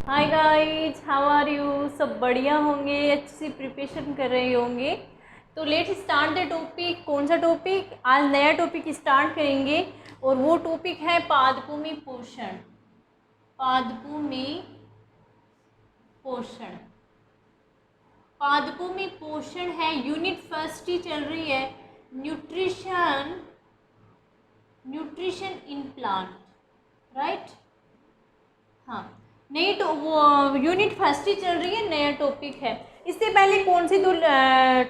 Hi guys, how are you. सब बढ़िया होंगे, अच्छी सी प्रिपरेशन कर रहे होंगे। तो लेट्स स्टार्ट द टॉपिक। कौन सा टॉपिक? आज नया टॉपिक स्टार्ट करेंगे और वो टॉपिक है पादपों में पोषण। पादपों में पोषण। पादपों में पोषण है, यूनिट फर्स्ट ही चल रही है। Nutrition, nutrition in plant, right. हाँ, नई तो वो यूनिट फर्स्ट ही चल रही है, नया टॉपिक है। इससे पहले कौन से दो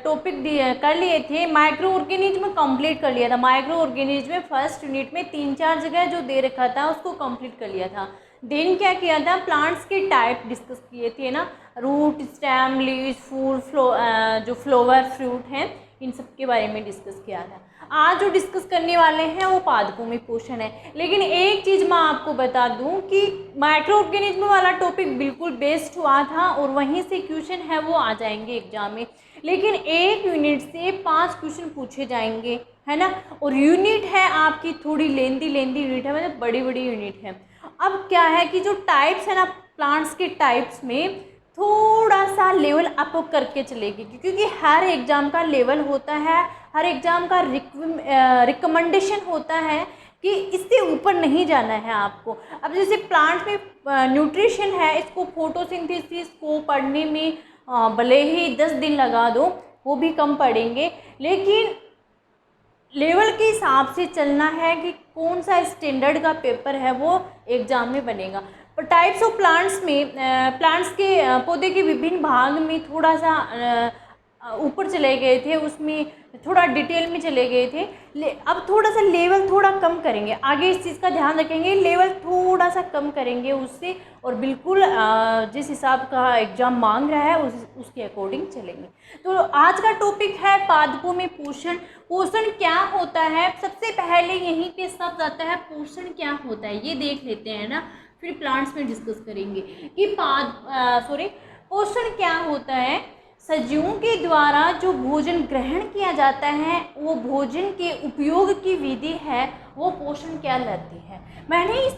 टॉपिक कर लिए थे? माइक्रो ऑर्गेनिज्म कंप्लीट कर लिया था। माइक्रो ऑर्गेनिज्म में फर्स्ट यूनिट में 3-4 जगह जो दे रखा था उसको कंप्लीट कर लिया था। देन क्या किया था? प्लांट्स के टाइप डिस्कस किए थे ना, रूट, स्टेम, लीव्स, फूल, जो फ्लावर, फ्रूट हैं, इन सब के बारे में डिस्कस किया था। आज जो डिस्कस करने वाले हैं वो पादपों में पोषण है। लेकिन एक चीज़ मैं आपको बता दूं कि माइक्रो ऑर्गेनिज्म वाला टॉपिक बिल्कुल बेस्ट हुआ था और वहीं से क्वेश्चन है वो आ जाएंगे एग्जाम में। लेकिन एक यूनिट से 5 क्वेश्चन पूछे जाएंगे, है ना। और यूनिट है आपकी थोड़ी लेंदी यूनिट है, मतलब बड़ी यूनिट है। अब क्या है कि जो टाइप्स है ना, प्लांट्स के टाइप्स में थोड़ा सा लेवल अप करके चलेगी, क्योंकि हर एग्ज़ाम का लेवल होता है, हर एग्ज़ाम का रिकमेंडेशन होता है कि इससे ऊपर नहीं जाना है आपको। अब जैसे प्लांट में न्यूट्रिशन है, इसको फोटोसिंथेसिस को पढ़ने में भले ही 10 दिन लगा दो, वो भी कम पढ़ेंगे, लेकिन लेवल के हिसाब से चलना है कि कौन सा स्टैंडर्ड का पेपर है वो एग्ज़ाम में बनेगा। पर टाइप्स ऑफ प्लांट्स में प्लांट्स के पौधे के विभिन्न भाग में थोड़ा सा ऊपर चले गए थे, उसमें थोड़ा डिटेल में चले गए थे। अब थोड़ा सा लेवल थोड़ा कम करेंगे, आगे इस चीज़ का ध्यान रखेंगे, लेवल थोड़ा सा कम करेंगे उससे, और बिल्कुल जिस हिसाब का एग्ज़ाम मांग रहा है उसके अकॉर्डिंग चलेंगे। तो आज का टॉपिक है पादपों में पोषण। पोषण क्या होता है? सबसे पहले यहीं पे सब आता है, पोषण क्या होता है ये देख लेते हैं ना, फिर प्लांट्स में डिस्कस करेंगे कि पोषण क्या होता है। सजीवों के द्वारा जो भोजन ग्रहण किया जाता है, वो भोजन के उपयोग की विधि है, वो पोषण कहलाती है। मैंने इस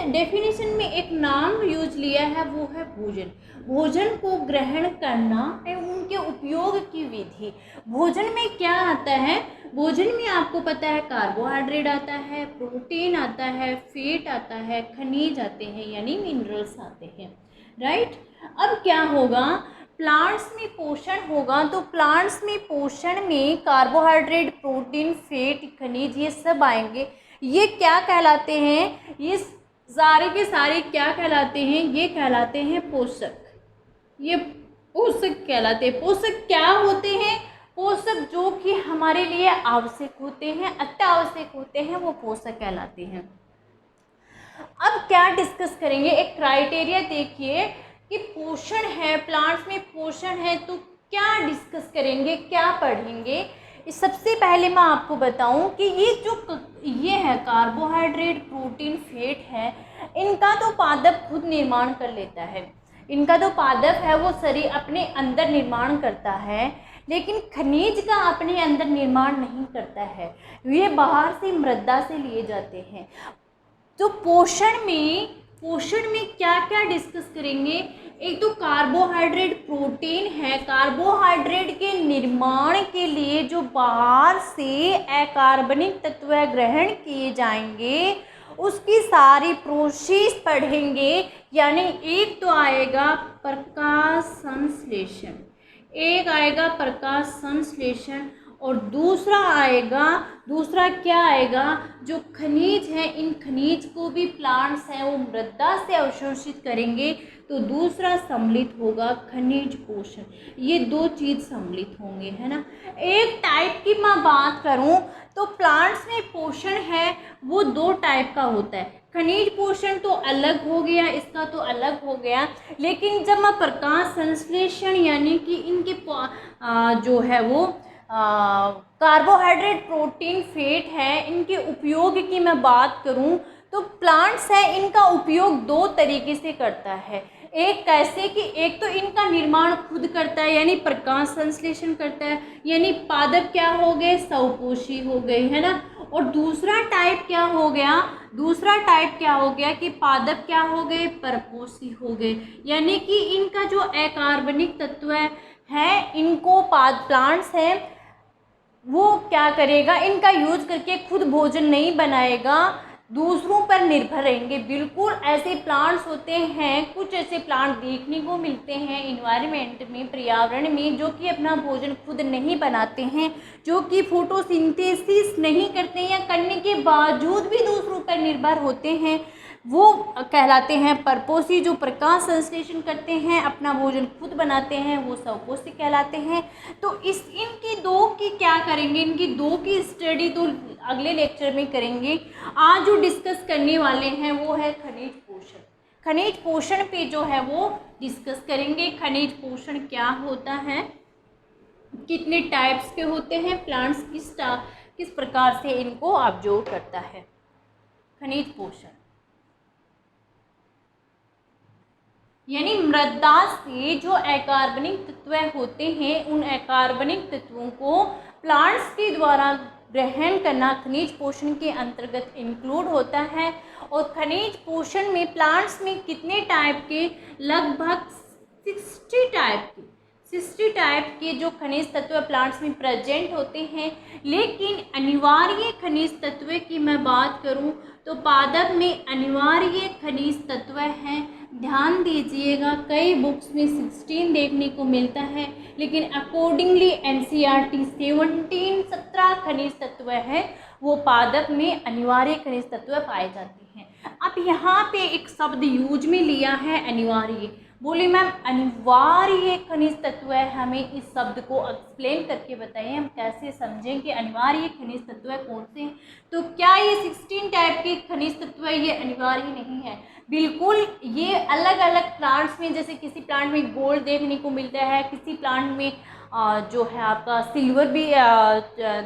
डेफिनेशन में एक नाम यूज लिया है, वो है भोजन। भोजन को ग्रहण करना एवं उनके उपयोग की विधि। भोजन में क्या आता है? भोजन में आपको पता है कार्बोहाइड्रेट आता है, प्रोटीन आता है, फैट आता है, खनिज आते हैं यानी मिनरल्स आते हैं, राइट। अब क्या होगा? प्लांट्स में पोषण होगा तो प्लांट्स में पोषण में कार्बोहाइड्रेट, प्रोटीन, फैट, खनिज ये सब आएंगे। ये क्या कहलाते हैं? ये सारे के सारे क्या कहलाते हैं? ये कहलाते हैं पोषक। ये पोषक कहलाते हैं। पोषक क्या होते हैं? पोषक जो कि हमारे लिए आवश्यक होते हैं, अत्यावश्यक होते हैं, वो पोषक कहलाते हैं। अब क्या डिस्कस करेंगे? एक क्राइटेरिया देखिए कि पोषण है, प्लांट्स में पोषण है, तो क्या डिस्कस करेंगे, क्या पढ़ेंगे। सबसे पहले मैं आपको बताऊं कि ये है कार्बोहाइड्रेट, प्रोटीन, फैट है, इनका तो पादप खुद निर्माण कर लेता है। इनका तो पादप है वो शरीर अपने अंदर निर्माण करता है, लेकिन खनिज का अपने अंदर निर्माण नहीं करता है, ये बाहर से मृदा से लिए जाते हैं। तो पोषण में क्या क्या डिस्कस करेंगे? एक तो कार्बोहाइड्रेट, प्रोटीन है। कार्बोहाइड्रेट के निर्माण के लिए जो बाहर से अकार्बनिक तत्व ग्रहण किए जाएंगे, उसकी सारी प्रोसेस पढ़ेंगे। यानी एक तो आएगा प्रकाश संश्लेषण, एक आएगा प्रकाश संश्लेषण, और दूसरा क्या आएगा? जो खनिज है, इन खनिज को भी प्लांट्स हैं वो मृदा से अवशोषित करेंगे, तो दूसरा सम्मिलित होगा खनिज पोषण। ये 2 चीज़ सम्मिलित होंगे, है ना। एक टाइप की मैं बात करूं तो प्लांट्स में पोषण है वो 2 टाइप का होता है। खनिज पोषण तो अलग हो गया, इसका तो अलग हो गया। लेकिन जब मैं प्रकाश संश्लेषण यानी कि इनके जो है वो कार्बोहाइड्रेट, प्रोटीन, फैट है, इनके उपयोग की मैं बात करूं तो प्लांट्स है इनका उपयोग 2 तरीके से करता है। एक कैसे कि एक तो इनका निर्माण खुद करता है यानी प्रकाश संश्लेषण करता है, यानी पादप क्या हो गए? स्वपोषी हो गए, है ना। और दूसरा टाइप क्या हो गया, दूसरा टाइप क्या हो गया कि पादप क्या हो गए, परपोषी हो गए। यानी कि इनका जो अकार्बनिक तत्व है इनको प्लांट्स है वो क्या करेगा, इनका यूज करके खुद भोजन नहीं बनाएगा, दूसरों पर निर्भर रहेंगे। बिल्कुल ऐसे प्लांट्स होते हैं, कुछ ऐसे प्लांट देखने को मिलते हैं इन्वायरमेंट में, पर्यावरण में, जो कि अपना भोजन खुद नहीं बनाते हैं, जो कि फोटोसिंथेसिस नहीं करते हैं या करने के बावजूद भी दूसरों पर निर्भर होते हैं, वो कहलाते हैं परपोषी। जो प्रकाश संश्लेषण करते हैं, अपना भोजन खुद बनाते हैं, वो स्वपोषी कहलाते हैं। तो इनकी दो की क्या करेंगे, इनकी दो की स्टडी तो अगले लेक्चर में करेंगे। आज जो डिस्कस करने वाले हैं वो है खनिज पोषण। खनिज पोषण पे जो है वो डिस्कस करेंगे। खनिज पोषण क्या होता है, कितने टाइप्स के होते हैं, प्लांट्स किस प्रकार से इनको ऑब्जर्व करता है। खनिज पोषण यानी मृदा से जो अकार्बनिक तत्व होते हैं, उन अकार्बनिक तत्वों को प्लांट्स के द्वारा ग्रहण करना खनिज पोषण के अंतर्गत इंक्लूड होता है। और खनिज पोषण में प्लांट्स में कितने टाइप के, लगभग 60 टाइप के जो खनिज तत्व प्लांट्स में प्रेजेंट होते हैं। लेकिन अनिवार्य खनिज तत्व की मैं बात करूं तो पादप में अनिवार्य खनिज तत्व हैं, ध्यान दीजिएगा, कई बुक्स में 16 देखने को मिलता है, लेकिन अकॉर्डिंगली एनसीईआरटी 17 खनिज तत्व है वो पादप में अनिवार्य खनिज तत्व पाए जाते हैं। अब यहाँ पे एक शब्द यूज में लिया है अनिवार्य, बोले मैम अनिवार्य खनिज तत्व है, हमें इस शब्द को एक्सप्लेन करके बताइए, हम कैसे समझें कि अनिवार्य खनिज तत्व कौन से हैं। तो क्या ये 16 टाइप के खनिज तत्व ये अनिवार्य नहीं है, बिल्कुल ये अलग अलग प्लांट्स में, जैसे किसी प्लांट में गोल्ड देखने को मिलता है, किसी प्लांट में जो है आपका सिल्वर भी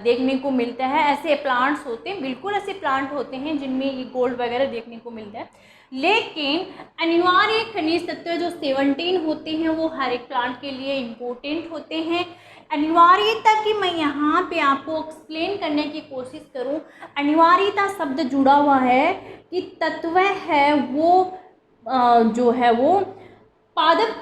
देखने को मिलता है, ऐसे प्लांट्स होते हैं, बिल्कुल ऐसे प्लांट होते हैं जिनमें ये गोल्ड वगैरह देखने को मिलता है। लेकिन अनिवार्य खनिज तत्व जो 17 होते हैं वो हर एक प्लांट के लिए इम्पोर्टेंट होते हैं। अनिवार्यता की मैं यहाँ पे आपको एक्सप्लेन करने की कोशिश करूँ, अनिवार्यता शब्द जुड़ा हुआ है कि तत्व है वो जो है वो पादप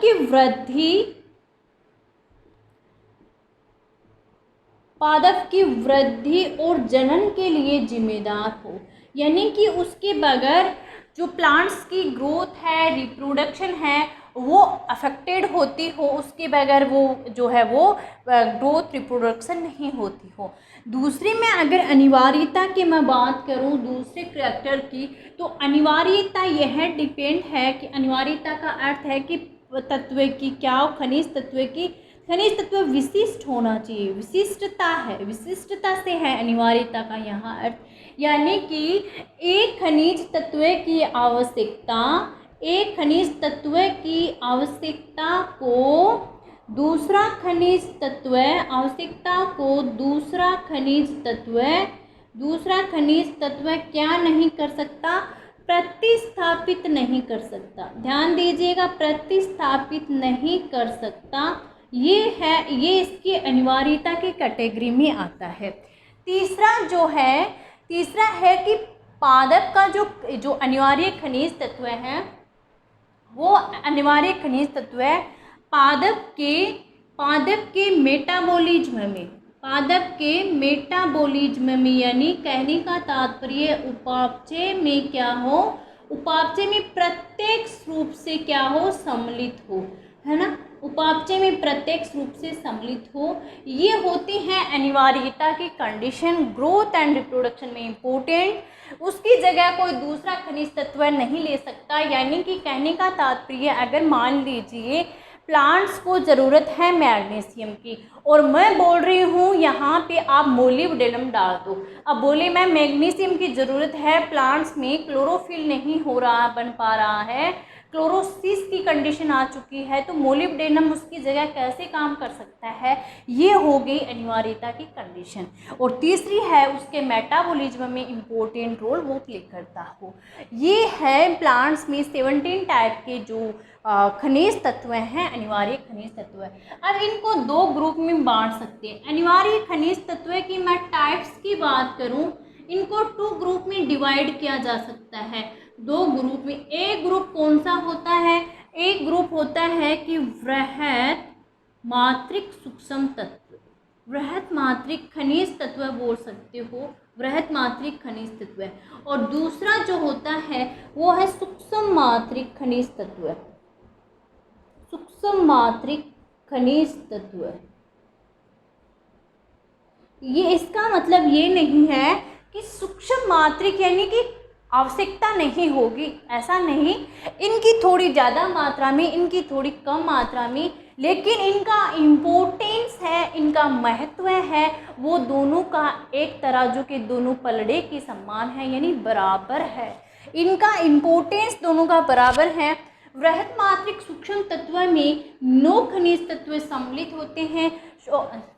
की वृद्धि और जनन के लिए जिम्मेदार हो। यानी कि उसके बगैर जो प्लांट्स की ग्रोथ है, रिप्रोडक्शन है, वो अफेक्टेड होती हो, उसके बगैर वो जो है वो ग्रोथ रिप्रोडक्शन नहीं होती हो। दूसरे में अगर अनिवार्यता की मैं बात करूं दूसरे करैक्टर की, तो अनिवार्यता यह डिपेंड है कि अनिवार्यता का अर्थ है कि तत्व की क्या, खनिज तत्व विशिष्ट होना चाहिए, विशिष्टता है, विशिष्टता से है अनिवार्यता का यहाँ अर्थ। यानी कि एक खनिज तत्व की आवश्यकता को दूसरा खनिज तत्व क्या नहीं कर सकता, प्रतिस्थापित नहीं कर सकता। ध्यान दीजिएगा, प्रतिस्थापित नहीं कर सकता, ये इसकी अनिवार्यता की कैटेगरी में आता है। तीसरा है कि पादप का जो अनिवार्य खनिज तत्व है वो अनिवार्य खनिज तत्व है पादप के मेटाबॉलिज्म में, यानी कहने का तात्पर्य उपापचय में क्या हो, उपापचय में प्रत्यक्ष रूप से क्या हो, सम्मिलित हो, है ना, उपापचय में प्रत्यक्ष रूप से सम्मिलित हो। ये होती हैं अनिवार्यता की कंडीशन, ग्रोथ एंड रिप्रोडक्शन में इम्पोर्टेंट। उसकी जगह कोई दूसरा खनिज तत्व नहीं ले सकता। यानी कि कहने का तात्पर्य, अगर मान लीजिए प्लांट्स को ज़रूरत है मैग्नीशियम की और मैं बोल रही हूँ यहाँ पे आप मोलिब्डेनम डाल दो, अब बोले मैं मैग्नीशियम की ज़रूरत है, प्लांट्स में क्लोरोफिल नहीं बन पा रहा है, क्लोरोसिस की कंडीशन आ चुकी है, तो मोलिब्डेनम उसकी जगह कैसे काम कर सकता है, ये हो गई अनिवार्यता की कंडीशन। और तीसरी है उसके मेटाबॉलिज्म में इम्पोर्टेंट रोल वो प्ले करता हो। ये है प्लांट्स में 17 टाइप के जो खनिज तत्व हैं, अनिवार्य खनिज तत्व। अब इनको दो ग्रुप में बांट सकते हैं। अनिवार्य खनिज तत्व की मैं टाइप्स की बात करूं, इनको 2 ग्रुप में डिवाइड किया जा सकता है, 2 ग्रुप में। एक ग्रुप कौन सा होता है? एक ग्रुप होता है कि वृहत मात्रिक सूक्ष्म तत्व, वृहत मात्रिक खनिज तत्व बोल सकते हो, वृहत मात्रिक खनिज तत्व। और दूसरा जो होता है वो है सूक्ष्म मात्रिक खनिज तत्व, सूक्ष्म मात्रिक खनिज तत्व। ये इसका मतलब ये नहीं है कि सूक्ष्म मात्रिक यानी कि आवश्यकता नहीं होगी, ऐसा नहीं। इनकी थोड़ी ज़्यादा मात्रा में, इनकी थोड़ी कम मात्रा में, लेकिन इनका इम्पोर्टेंस है, इनका महत्व है, वो दोनों का एक तराजू के दोनों पलड़े के समान है, यानी बराबर है। इनका इम्पोर्टेंस दोनों का बराबर है। वृहत मात्रिक सूक्ष्म तत्व में 9 खनिज तत्व सम्मिलित होते हैं।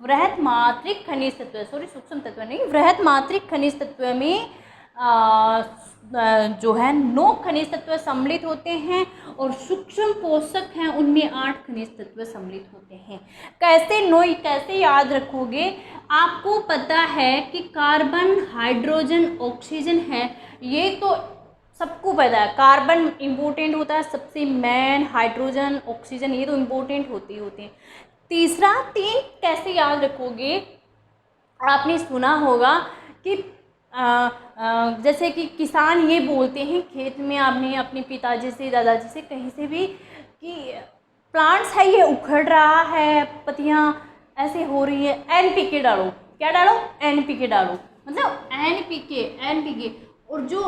वृहत मात्रिक खनिज तत्व, सॉरी सूक्ष्म तत्व नहीं, वृहत मात्रिक खनिज तत्व में जो है 9 खनिज तत्व सम्मिलित होते हैं और सूक्ष्म पोषक हैं उनमें 8 खनिज तत्व सम्मिलित होते हैं। कैसे 9, कैसे याद रखोगे? आपको पता है कि कार्बन, हाइड्रोजन, ऑक्सीजन है, ये तो सबको पता है। कार्बन इम्पोर्टेंट होता है सबसे मेन, हाइड्रोजन, ऑक्सीजन ये तो इम्पोर्टेंट होते हैं। तीसरा 3 कैसे याद रखोगे? आपने सुना होगा कि जैसे कि किसान ये बोलते हैं खेत में, आपने अपने पिताजी से, दादाजी से, कहीं से भी, कि प्लांट्स है ये उखड़ रहा है, पत्तियाँ ऐसे हो रही है, एनपीके डालो। क्या डालो? एनपीके डालो, मतलब एनपीके। और जो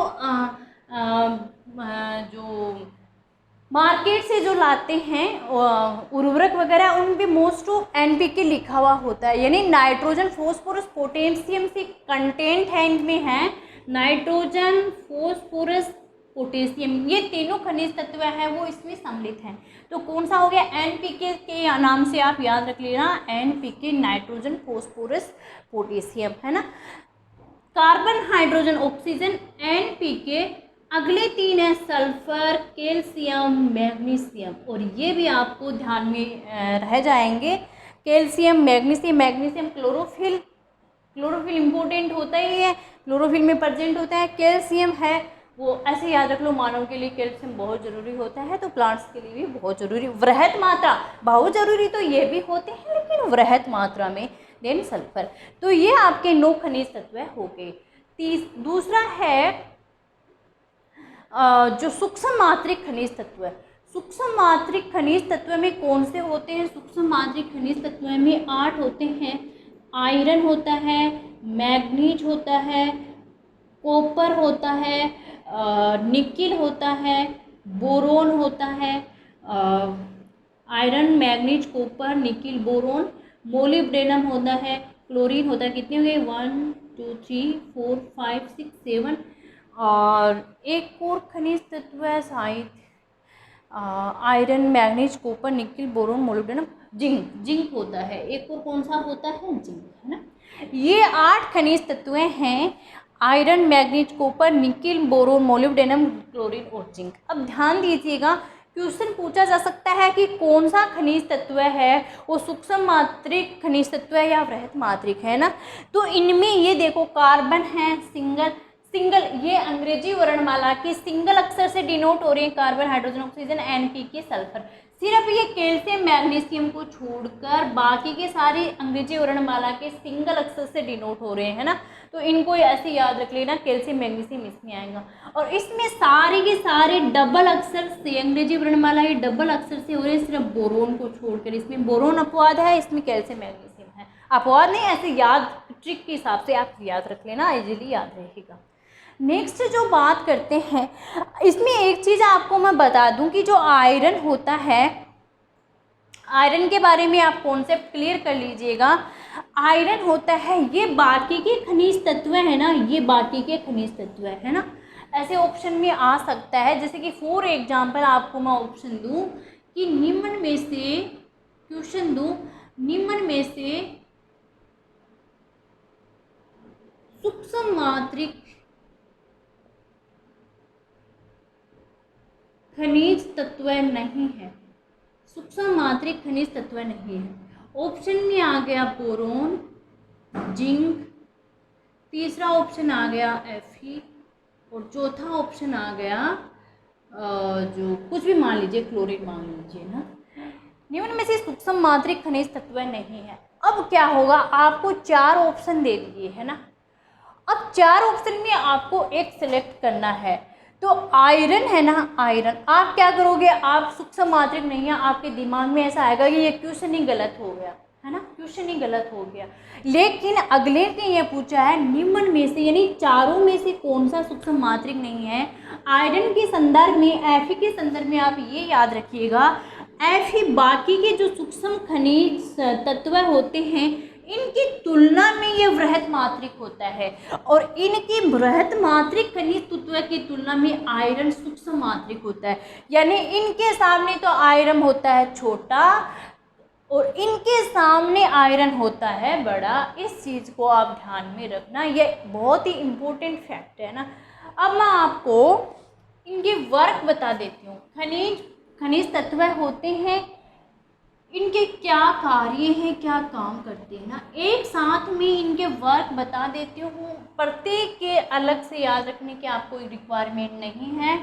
मार्केट से जो लाते हैं उर्वरक वगैरह, उन पे मोस्ट ऑफ एनपीके लिखा हुआ होता है, यानी नाइट्रोजन, फॉस्फोरस, पोटेशियम से कंटेंट है इनमें, है नाइट्रोजन, फॉस्फोरस, पोटेशियम, ये तीनों खनिज तत्व हैं वो इसमें सम्मिलित हैं। तो कौन सा हो गया? एनपीके के नाम से आप याद रख लेना, एनपीके, नाइट्रोजन, फॉस्फोरस, पोटेशियम, है ना। Carbon, hydrogen, oxygen, NPK. अगले 3 है सल्फर, कैल्शियम, मैग्नीशियम, और ये भी आपको ध्यान में रह जाएंगे। कैल्शियम, मैग्नीशियम क्लोरोफिल इम्पोर्टेंट होता ही है, क्लोरोफिल में प्रेजेंट होता है। कैल्शियम है वो ऐसे याद रख लो, मानव के लिए कैल्शियम बहुत ज़रूरी होता है, तो प्लांट्स के लिए भी बहुत ज़रूरी, वृहत मात्रा, बहुत ज़रूरी तो ये भी होते हैं लेकिन वृहत मात्रा में। Then sulphur. तो ये आपके 9 खनिज तत्व हो गए। दूसरा है जो सूक्ष्म मात्रिक खनिज तत्व है। सूक्ष्म मात्रिक खनिज तत्व में कौन से होते हैं? सूक्ष्म मात्रिक खनिज तत्व में 8 होते हैं। आयरन होता है, मैग्नीज होता है, कॉपर होता है, निकिल होता है, बोरोन होता है। Iron, manganese, copper, nickel, boron, molybdenum होता है, क्लोरीन होता है। कितने हो गए? 1 2 3 4 5 6 7। और एक और खनिज तत्व है शायद, iron, manganese, copper, nickel, boron, molybdenum, zinc होता है। एक और कौन सा होता है? जिंक, है ना। ये 8 खनिज तत्व हैं, iron, manganese, copper, nickel, boron, molybdenum, chlorine और जिंक। अब ध्यान दीजिएगा, क्वेश्चन पूछा जा सकता है कि कौन सा खनिज तत्व है वो सूक्ष्म मात्रिक खनिज तत्व है या वृहत मात्रिक, है ना। तो इनमें ये देखो, कार्बन है सिंगल, ये अंग्रेजी वर्णमाला के सिंगल अक्षर से डिनोट हो रहे हैं, carbon, hydrogen, oxygen, NPK, sulphur. सिर्फ ये कैल्शियम, मैग्नीशियम को छोड़कर बाकी के सारे अंग्रेजी वर्णमाला के सिंगल अक्षर से डिनोट हो रहे हैं, है ना। तो इनको ऐसे याद रख लेना, कैल्शियम, मैग्नीशियम इसमें आएगा। और इसमें सारे के सारे डबल अक्षर से, अंग्रेजी वर्णमाला ये डबल अक्षर से हो रहे हैं, सिर्फ बोरोन को छोड़कर। इसमें बोरोन अपवाद है, इसमें कैल्शियम, मैग्नीशियम है। अपवाद नहीं, ऐसे याद, ट्रिक के हिसाब से आप याद रख लेना, इजीली याद रहेगा। नेक्स्ट जो बात करते हैं, इसमें एक चीज़ आपको मैं बता दूं कि जो आयरन होता है, आयरन के बारे में आप कॉन्सेप्ट क्लियर कर लीजिएगा। आयरन होता है, ये बाकी के खनिज तत्व है ना, ये बाकी के खनिज तत्व है ना। ऐसे ऑप्शन में आ सकता है, जैसे कि फॉर एग्जांपल आपको मैं ऑप्शन दूं कि निम्न में से, क्वेश्चन दूं, निम्न में से सूक्ष्म मात्रिक खनिज तत्व नहीं है, सूक्ष्म मात्रिक खनिज तत्व नहीं है। ऑप्शन में आ गया बोरोन, जिंक, तीसरा ऑप्शन आ गया Fe और चौथा ऑप्शन आ गया जो कुछ भी मान लीजिए, क्लोरीन मान लीजिए ना। निम्न में से सूक्ष्म मात्रिक खनिज तत्व नहीं है। अब क्या होगा, आपको 4 ऑप्शन दे दिए है ना। अब 4 ऑप्शन में आपको एक सिलेक्ट करना है। तो आयरन है ना, आयरन आप क्या करोगे, आप सूक्ष्म मात्रिक नहीं है, आपके दिमाग में ऐसा आएगा कि ये क्वेश्चन ही गलत हो गया है ना, क्वेश्चन ही गलत हो गया। लेकिन अगले ने ये पूछा है निम्न में से, यानी चारों में से कौन सा सूक्ष्म मात्रिक नहीं है। आयरन के संदर्भ में, Fe के संदर्भ में आप ये याद रखिएगा, Fe बाकी के जो सूक्ष्म खनिज तत्व होते हैं इनकी तुलना में ये बृहत मात्रिक होता है, और इनकी बृहत मात्रिक खनिज तत्व की तुलना में आयरन सूक्ष्म मात्रिक होता है। यानी इनके सामने तो आयरन होता है छोटा और इनके सामने आयरन होता है बड़ा। इस चीज़ को आप ध्यान में रखना, ये बहुत ही इम्पोर्टेंट फैक्ट है ना। अब मैं आपको इनके वर्क बता देती हूँ। खनिज तत्व होते हैं, इनके क्या कार्य हैं, क्या काम करते हैं ना, एक साथ में इनके वर्क बता देती हूँ। प्रत्येक के अलग से याद रखने की आपको रिक्वायरमेंट नहीं है।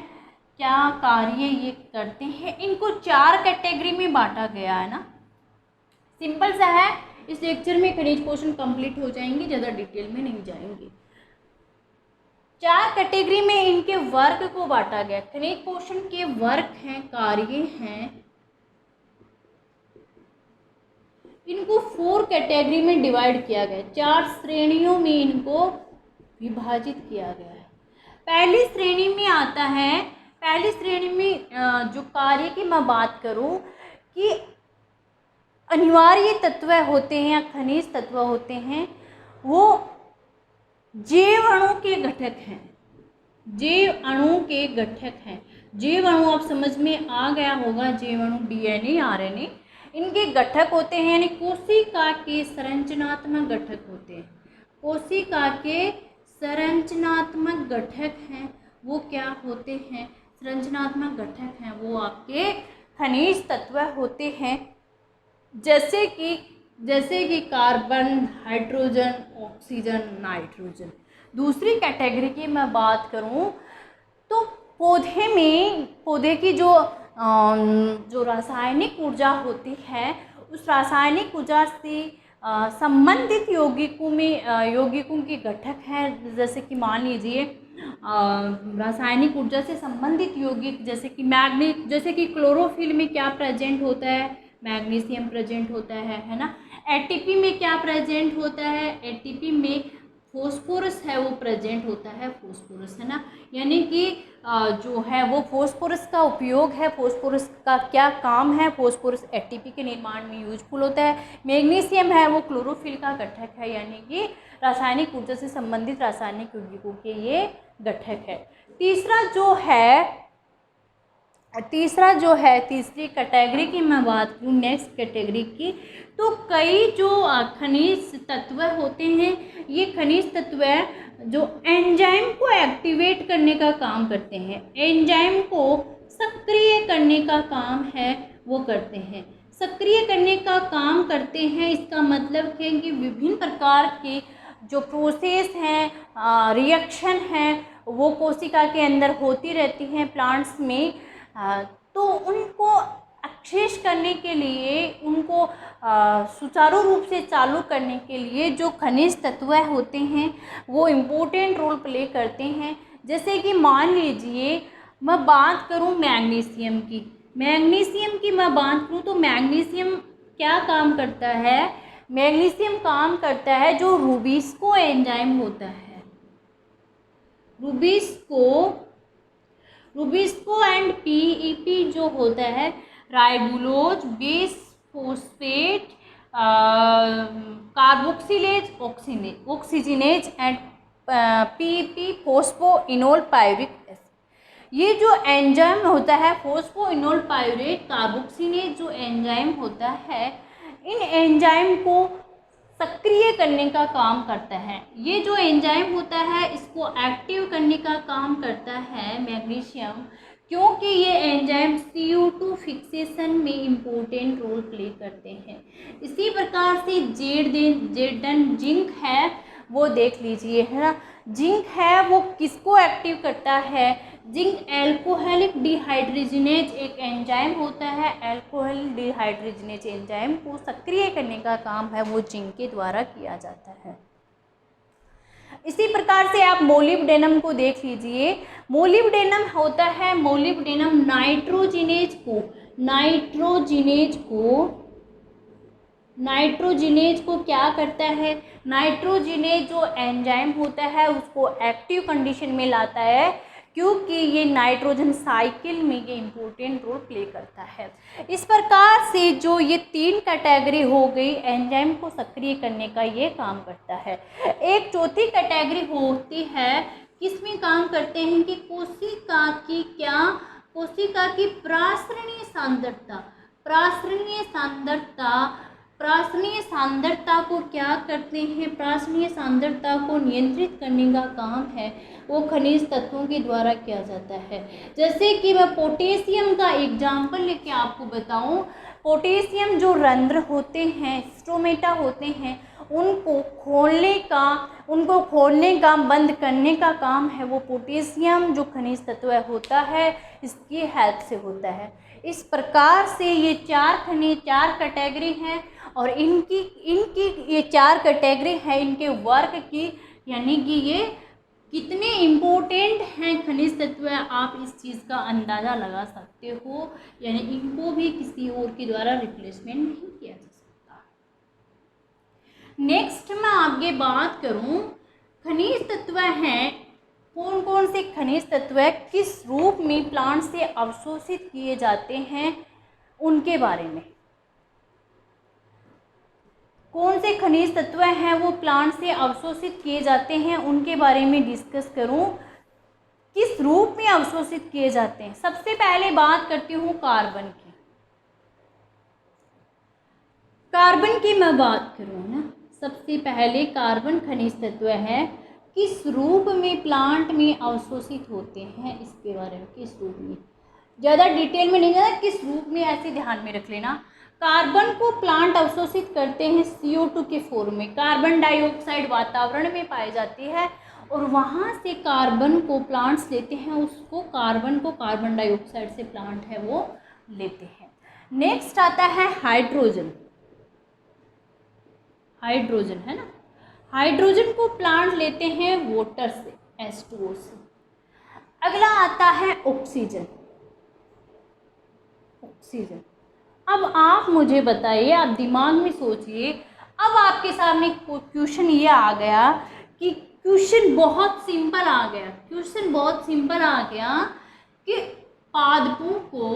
क्या कार्य ये करते हैं, इनको 4 कैटेगरी में बांटा गया है ना। सिंपल सा है, इस लेक्चर में खनिज पोषण कंप्लीट हो जाएंगे, ज़्यादा डिटेल में नहीं जाएंगे। 4 कैटेगरी में इनके वर्क को बांटा गया। खनिज पोषण के वर्क हैं, कार्य हैं, इनको 4 कैटेगरी में डिवाइड किया गया, 4 श्रेणियों में इनको विभाजित किया गया है। पहली श्रेणी में आता है, पहली श्रेणी में जो कार्य की मैं बात करूं कि अनिवार्य तत्व होते हैं या खनिज तत्व होते हैं, वो जैव अणु के घटक हैं, जैव अणु के घटक हैं। जैव अणु आप समझ में आ गया होगा, जैव अणु DNA, RNA इनके घटक होते हैं, यानी कोशिका के संरचनात्मक घटक होते हैं। कोशिका के संरचनात्मक घटक हैं, वो क्या होते हैं, संरचनात्मक घटक हैं, वो आपके खनिज तत्व होते हैं। जैसे कि कार्बन, हाइड्रोजन, ऑक्सीजन, नाइट्रोजन। दूसरी कैटेगरी की मैं बात करूं तो पौधे की जो रासायनिक ऊर्जा होती है, उस रासायनिक ऊर्जा से संबंधित यौगिकों के घटक हैं। जैसे कि मान लीजिए रासायनिक ऊर्जा से संबंधित यौगिक, जैसे कि क्लोरोफिल में क्या प्रेजेंट होता है, मैग्नीशियम प्रेजेंट होता है ना। ATP में क्या प्रेजेंट होता है, ATP में फॉस्फोरस है वो प्रेजेंट होता है, फॉस्फोरस है ना। यानी कि जो है वो फॉस्फोरस का उपयोग है, फॉस्फोरस का क्या काम है, फॉस्फोरस ATP के निर्माण में यूजफुल होता है। मैग्नीशियम है वो क्लोरोफिल का घटक है, यानी कि रासायनिक ऊर्जा से संबंधित रासायनिक यौगिकों के ये घटक है। तीसरी कैटेगरी की मैं बात करूँ, नेक्स्ट कैटेगरी की, तो कई जो खनिज तत्व होते हैं, ये खनिज तत्व जो एंजाइम को एक्टिवेट करने का काम करते हैं, एंजाइम को सक्रिय करने का काम है वो करते हैं, सक्रिय करने का काम करते हैं। इसका मतलब है कि विभिन्न प्रकार के जो प्रोसेस हैं, रिएक्शन हैं, वो कोशिका के अंदर होती रहती हैं प्लांट्स में। तो उनको एक्सेस करने के लिए, उनको सुचारू रूप से चालू करने के लिए जो खनिज तत्व होते हैं वो इम्पोर्टेंट रोल प्ले करते हैं। जैसे कि मान लीजिए मैं बात करूं मैग्नीशियम की मैं बात करूं तो मैग्नीशियम क्या काम करता है, मैग्नीशियम काम करता है जो रूबिस्को एंजाइम होता है, रूबिस्को एंड PEP जो होता है, ribulose base phosphate carboxylase oxygenase and PEP phosphoenol pyruvic acid. ये जो एंजाइम होता है फोस्फोइनोल पायरेट कार्बोक्सिलेज जो एंजाइम होता है, इन एंजाइम को सक्रिय करने का काम करता है। ये जो एंजाइम होता है इसको एक्टिव करने का काम करता है मैग्नीशियम, क्योंकि ये एंजाइम CO2 फिक्सेशन में इम्पोर्टेंट रोल प्ले करते हैं। इसी प्रकार से जेडन जिंक है, वो देख लीजिए, है ना। जिंक है वो किसको एक्टिव करता है, जिंक अल्कोहलिक डिहाइड्रोजिनेज एक एंजाइम होता है, अल्कोहलिक डिहाइड्रोजिनेज एंजाइम को सक्रिय करने का काम है वो जिंक के द्वारा किया जाता है। इसी प्रकार से आप मोलिब्डेनम को देख लीजिए। मोलिब्डेनम होता है, मोलिब्डेनम नाइट्रोजिनेज को क्या करता है, नाइट्रोजिनेज जो एंजाइम होता है उसको एक्टिव कंडीशन में लाता है, क्योंकि ये नाइट्रोजन साइकिल में ये इम्पोर्टेंट रोल प्ले करता है। इस प्रकार से जो ये 3 कैटेगरी हो गई एंजाइम को सक्रिय करने का ये काम करता है। एक चौथी कैटेगरी होती है, किसमें काम करते हैं कि कोशिका की प्रासरणीय सांद्रता को क्या करते हैं, प्रासरणीय सांद्रता को नियंत्रित करने का काम है वो खनिज तत्वों के द्वारा किया जाता है। जैसे कि मैं पोटेशियम का एग्जाम्पल लेके आपको बताऊं, पोटेशियम जो रंध्र होते हैं, स्टोमेटा होते हैं, उनको खोलने का बंद करने का काम है वो पोटेशियम जो खनिज तत्व होता है इसकी हेल्प से होता है। इस प्रकार से ये 4 कैटेगरी हैं और इनकी ये 4 कैटेगरी है इनके वर्क की, यानी कि ये कितने इम्पोर्टेंट हैं खनिज तत्व आप इस चीज़ का अंदाज़ा लगा सकते हो, यानी इनको भी किसी और के द्वारा रिप्लेसमेंट नहीं किया जा सकता। नेक्स्ट मैं आगे बात करूं, खनिज तत्व हैं, कौन कौन से खनिज तत्व किस रूप में प्लांट से अवशोषित किए जाते हैं उनके बारे में। कौन से खनिज तत्व हैं वो प्लांट से अवशोषित किए जाते हैं उनके बारे में डिस्कस करूं, किस रूप में अवशोषित किए जाते हैं। सबसे पहले बात करती हूँ कार्बन की मैं बात करूँ ना, सबसे पहले कार्बन खनिज तत्व है, किस रूप में प्लांट में अवशोषित होते हैं इसके बारे में, किस रूप में, ज़्यादा डिटेल में नहीं जाना, किस रूप में ऐसे ध्यान में रख लेना। कार्बन को प्लांट अवशोषित करते हैं CO2 के फॉर्म में, कार्बन डाइऑक्साइड वातावरण में पाई जाती है और वहाँ से कार्बन को प्लांट्स लेते हैं, उसको कार्बन डाइऑक्साइड से प्लांट है वो लेते हैं। नेक्स्ट आता है हाइड्रोजन है ना, हाइड्रोजन को प्लांट लेते हैं वाटर से, H2O से। अगला आता है ऑक्सीजन। अब आप मुझे बताइए, आप दिमाग में सोचिए, अब आपके सामने क्वेश्चन ये आ गया कि क्वेश्चन बहुत सिंपल आ गया कि पादपों को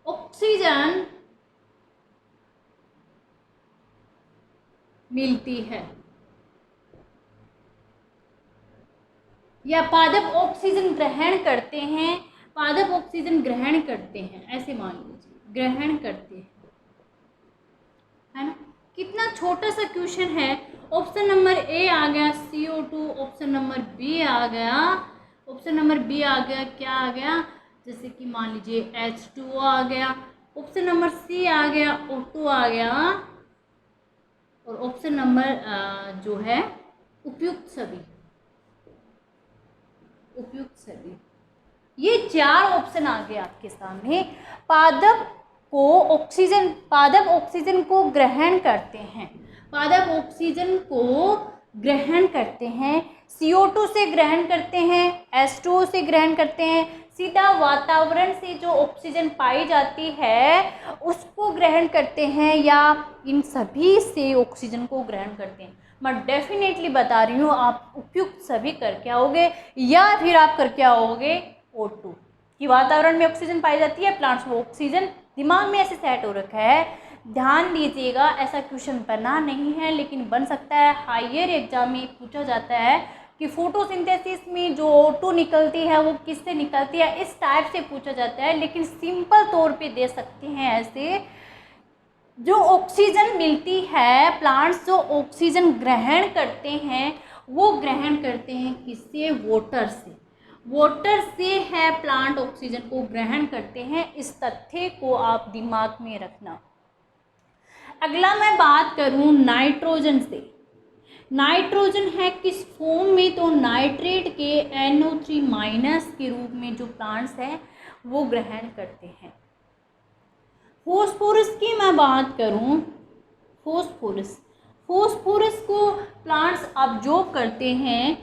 ऑक्सीजन मिलती है या पादप ऑक्सीजन ग्रहण करते हैं, ऐसे मान लीजिए, ग्रहण करते हैं, है ना। कितना छोटा सा क्वेश्चन है। ऑप्शन नंबर ए आ गया CO2, ऑप्शन नंबर बी आ गया क्या आ गया, जैसे कि मान लीजिए H2O आ गया, ऑप्शन नंबर सी आ गया O2 आ गया, और ऑप्शन नंबर जो है उपयुक्त सभी। ये 4 ऑप्शन आ गए आपके सामने। पादप ऑक्सीजन को ग्रहण करते हैं, CO2 से ग्रहण करते हैं, H2O से ग्रहण करते हैं, सीधा वातावरण से जो ऑक्सीजन पाई जाती है उसको ग्रहण करते हैं, या इन सभी से ऑक्सीजन को ग्रहण करते हैं। मैं डेफिनेटली बता रही हूँ, आप उपयुक्त सभी करके आओगे या फिर आप करके आओगे O2 कि वातावरण में ऑक्सीजन पाई जाती है, प्लांट्स में ऑक्सीजन। दिमाग में ऐसे सेट हो रखा है, ध्यान दीजिएगा। ऐसा क्वेश्चन बना नहीं है लेकिन बन सकता है, हायर एग्जाम में पूछा जाता है कि फोटोसिंथेसिस में जो O2 निकलती है वो किससे निकलती है, इस टाइप से पूछा जाता है। लेकिन सिंपल तौर पे दे सकते हैं ऐसे, जो ऑक्सीजन मिलती है, प्लांट्स जो ऑक्सीजन ग्रहण करते हैं वो ग्रहण करते हैं किससे, वाटर से है प्लांट ऑक्सीजन को ग्रहण करते हैं। इस तथ्य को आप दिमाग में रखना। अगला मैं बात करूँ नाइट्रोजन से। नाइट्रोजन है किस फॉर्म में, तो नाइट्रेट के NO3 माइनस के रूप में जो प्लांट्स हैं वो ग्रहण करते हैं। फॉस्फोरस की मैं बात करूं, फॉस्फोरस को प्लांट्स अब्जॉर्ब करते हैं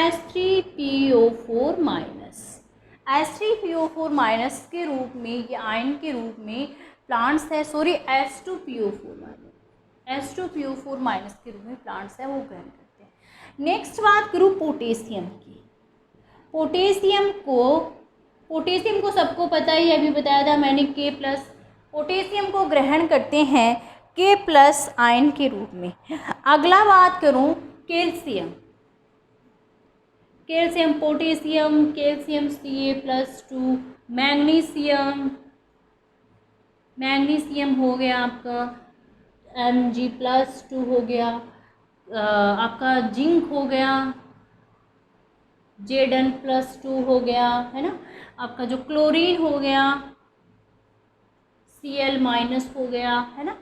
H3PO4 माइनस, H3PO4 माइनस के रूप में, ये आयन के रूप में प्लांट्स है, sorry H2PO4 minus, H2PO4 minus के रूप में प्लांट्स है वो ग्रहण करते हैं। नेक्स्ट बात करूँ पोटेशियम की। पोटेशियम को सबको पता ही, अभी बताया था मैंने, K+। पोटेशियम को ग्रहण करते हैं K+ आयन के रूप में। अगला बात करूं calcium, potassium, calcium Ca+2, magnesium हो गया आपका Mg+2 हो गया, आपका जिंक हो गया Zn+2 हो गया, है ना। आपका जो क्लोरीन हो गया Cl- हो गया, है ना।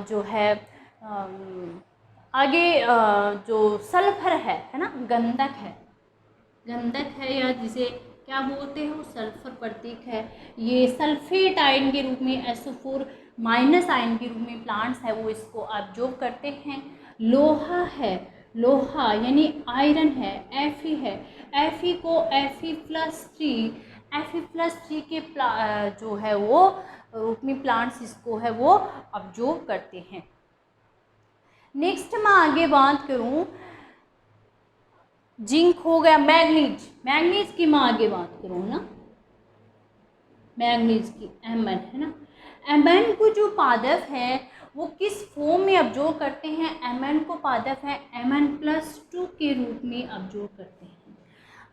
जो है आगे जो सल्फर है ना, गंधक है, या जिसे क्या बोलते हैं वो सल्फर प्रतीक है, ये सल्फेट आयन के रूप में SO4 माइनस आयन के रूप में प्लांट्स है वो इसको ऑब्जॉर्व करते हैं। लोहा यानी आयरन है, Fe है, Fe को Fe+3 के जो है वो रूप में प्लांट्स इसको है वो ऑब्जॉर्व करते हैं। नेक्स्ट मैं आगे बात करूं, जिंक हो गया, मैग्नीज की मैं आगे बात करूँ ना, मैग्नीज की Mn है ना। Mn को जो पादप है वो किस फॉर्म में ऑब्जॉर्व करते हैं, Mn को पादप है Mn+2 के रूप में ऑब्जॉर्व करते हैं।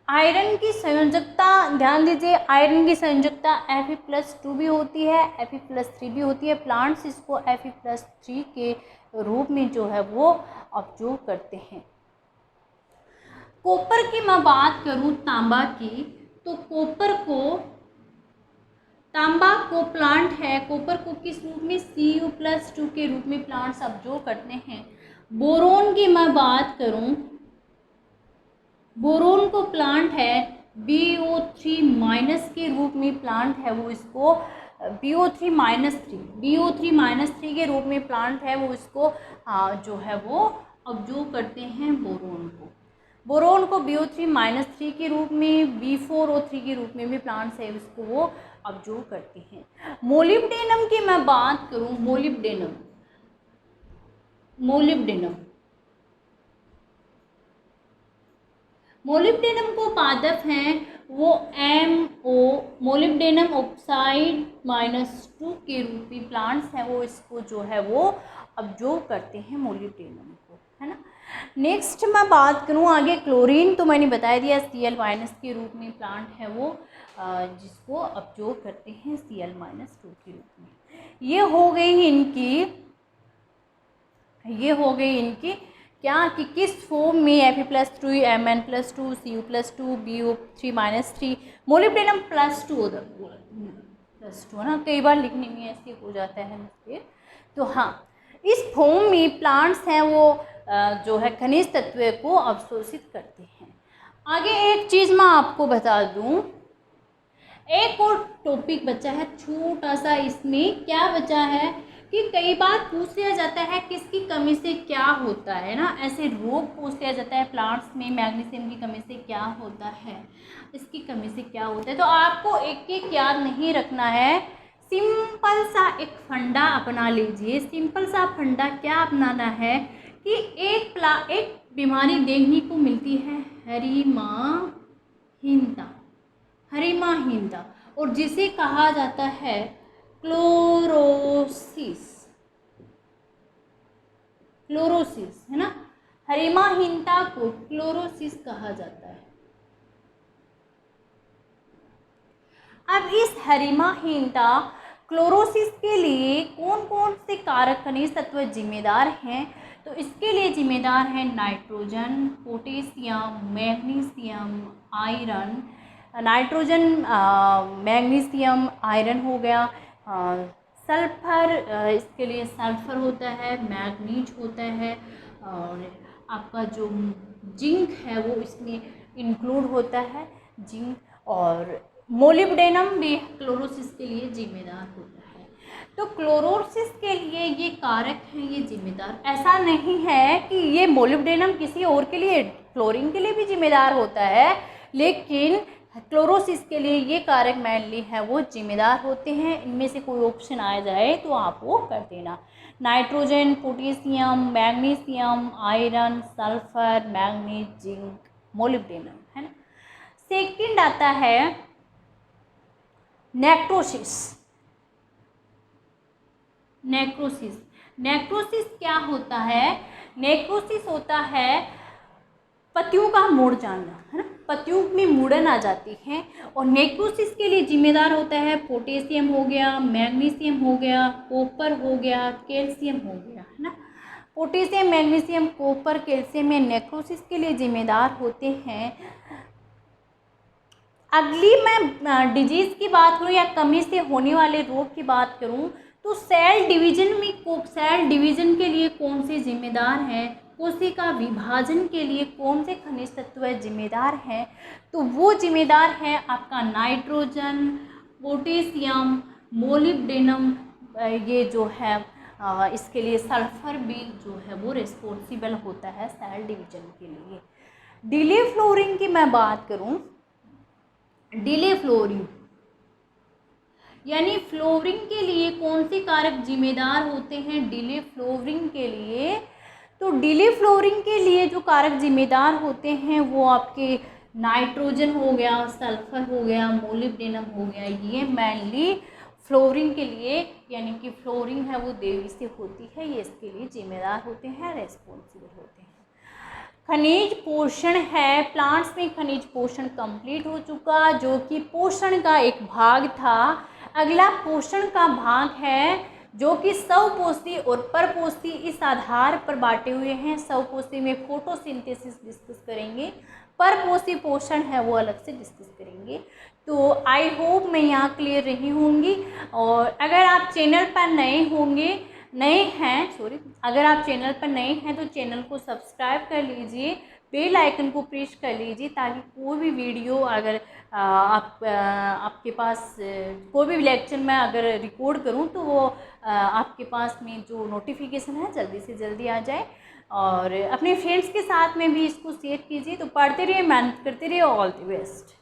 आयरन की संयोजकता ध्यान दीजिए, आयरन की संयोजकता Fe+2 भी होती है, Fe+3 भी होती है, प्लांट्स इसको Fe+3 के रूप में जो है वो ऑब्जॉर्व करते हैं। कॉपर की मैं बात करूं तांबा की, तो तांबा को प्लांट है, कॉपर को किस रूप में Cu+2 के रूप में प्लांट्स ऑब्जॉर्व करते हैं। बोरोन की मैं बात करूं, बोरोन को प्लांट है BO3 माइनस के रूप में प्लांट है वो इसको BO3 के रूप में प्लांट है वो इसको जो है वो ऑब्जॉर्व करते हैं बोरोन को BO3 के रूप में, B4O3 के रूप में भी प्लांट्स है इसको वो ऑब्जॉर्व करते हैं। मोलिब्डेनम की मैं बात करूं, मोलिब्डेनम को पादप हैं वो मोलिब्डेनम ऑक्साइड -2 के रूप में प्लांट्स हैं वो इसको जो है वो ऑब्जॉर्व करते हैं मोलिब्डेनम को, है ना। नेक्स्ट मैं बात करूं आगे क्लोरीन, तो मैंने बताया दिया Cl- के रूप में प्लांट है वो जिसको ऑब्जॉर्व करते हैं Cl-2 के रूप में। ये हो गई इनकी क्या कि किस फॉर्म में Fe+3, Mn+2, Cu+2, BO3-3, molybdenum +2 है ना, कई बार लिखने में ऐसे हो जाता है मुझे। तो हाँ, इस फॉर्म में प्लांट्स हैं वो जो है खनिज तत्व को अवशोषित करते हैं। आगे एक चीज़ मैं आपको बता दूं, एक और टॉपिक बचा है छोटा सा, इसमें क्या बचा है कि कई बार पूछ लिया जाता है किसकी कमी से क्या होता है ना, ऐसे रोग पूछ लिया जाता है प्लांट्स में, मैग्नीशियम की कमी से क्या होता है, इसकी कमी से क्या होता है। तो आपको एक एक याद नहीं रखना है, सिंपल सा एक फंडा अपना लीजिए। सिंपल सा फंडा क्या अपनाना है कि एक बीमारी देखने को मिलती है हरिमाहीनता, और जिसे कहा जाता है क्लोरोसिस, है ना। हरिमाहीनता को क्लोरोसिस कहा जाता है। अब इस हरिमाहीनता क्लोरोसिस के लिए कौन कौन से कारक खनिज तत्व जिम्मेदार हैं, तो इसके लिए जिम्मेदार हैं nitrogen, potassium, magnesium, iron, nitrogen, magnesium, iron हो गया, सल्फर, इसके लिए सल्फर होता है, मैग्नीज होता है, और आपका जो जिंक है वो इसमें इंक्लूड होता है, जिंक। और मोलिब्डेनम भी क्लोरोसिस के लिए जिम्मेदार होता है। तो क्लोरोसिस के लिए ये कारक हैं, ये जिम्मेदार। ऐसा नहीं है कि ये मोलिब्डेनम किसी और के लिए, क्लोरीन के लिए भी जिम्मेदार होता है, लेकिन क्लोरोसिस के लिए ये कारक मेनली है वो जिम्मेदार होते हैं। इनमें से कोई ऑप्शन आ जाए तो आप वो कर देना। Nitrogen, potassium, magnesium, iron, sulphur, manganese, zinc, molybdenum, है ना। सेकंड आता है नेक्रोसिस। नेक्रोसिस, नेक्रोसिस क्या होता है? नेक्रोसिस होता है पत्तियों का मुड़ जाना, है ना, पत्तियों में मुड़न आ जाती है। और नेक्रोसिस के लिए जिम्मेदार होता है पोटेशियम हो गया, मैग्नीशियम हो गया, कॉपर हो गया, कैल्शियम हो गया, है ना। पोटेशियम, मैग्नीशियम, कॉपर, कैल्शियम में नेक्रोसिस के लिए जिम्मेदार होते हैं। अगली मैं डिजीज़ की बात करूँ या कमी से होने वाले रोग की बात करूँ तो सेल डिवीजन में सेल डिवीजन के लिए कौन से जिम्मेदार हैं, कोशिका विभाजन के लिए कौन से खनिज तत्व जिम्मेदार हैं? तो वो जिम्मेदार है आपका नाइट्रोजन, पोटेशियम, मोलिब्डेनम, ये जो है इसके लिए सल्फर भी जो है वो रिस्पॉन्सिबल होता है सेल डिवीजन के लिए। डिले फ्लोरिंग की मैं बात करूँ, डिले फ्लोरिंग यानी फ्लोरिंग के लिए कौन से कारक जिम्मेदार होते हैं डिले फ्लोरिंग के लिए? तो डिले फ्लोरिंग के लिए जो कारक जिम्मेदार होते हैं वो आपके नाइट्रोजन हो गया, सल्फर हो गया, मोलिब्डेनम हो गया, ये मेनली फ्लोरिंग के लिए, यानी कि फ्लोरिंग है वो देवी से होती है, ये इसके लिए जिम्मेदार होते हैं, रेस्पॉन्सिबल होते हैं। खनिज पोषण है, प्लांट्स में खनिज पोषण कंप्लीट हो चुका, जो कि पोषण का एक भाग था। अगला पोषण का भाग है जो कि स्वपोषी और परपोषी इस आधार पर बांटे हुए हैं। स्वपोषी में फोटोसिंथेसिस डिस्कस करेंगे, परपोषी पोषण है वो अलग से डिस्कस करेंगे। तो आई होप मैं यहाँ क्लियर रही होंगी। और अगर आप चैनल पर अगर आप चैनल पर नए हैं तो चैनल को सब्सक्राइब कर लीजिए, बेल आइकन को प्रेस कर लीजिए, ताकि कोई भी वीडियो अगर आपके पास कोई भी लेक्चर मैं अगर रिकॉर्ड करूं तो वो आपके पास में जो नोटिफिकेशन है जल्दी से जल्दी आ जाए। और अपने फ्रेंड्स के साथ में भी इसको शेयर कीजिए। तो पढ़ते रहिए, मेहनत करते रहिए। All the best.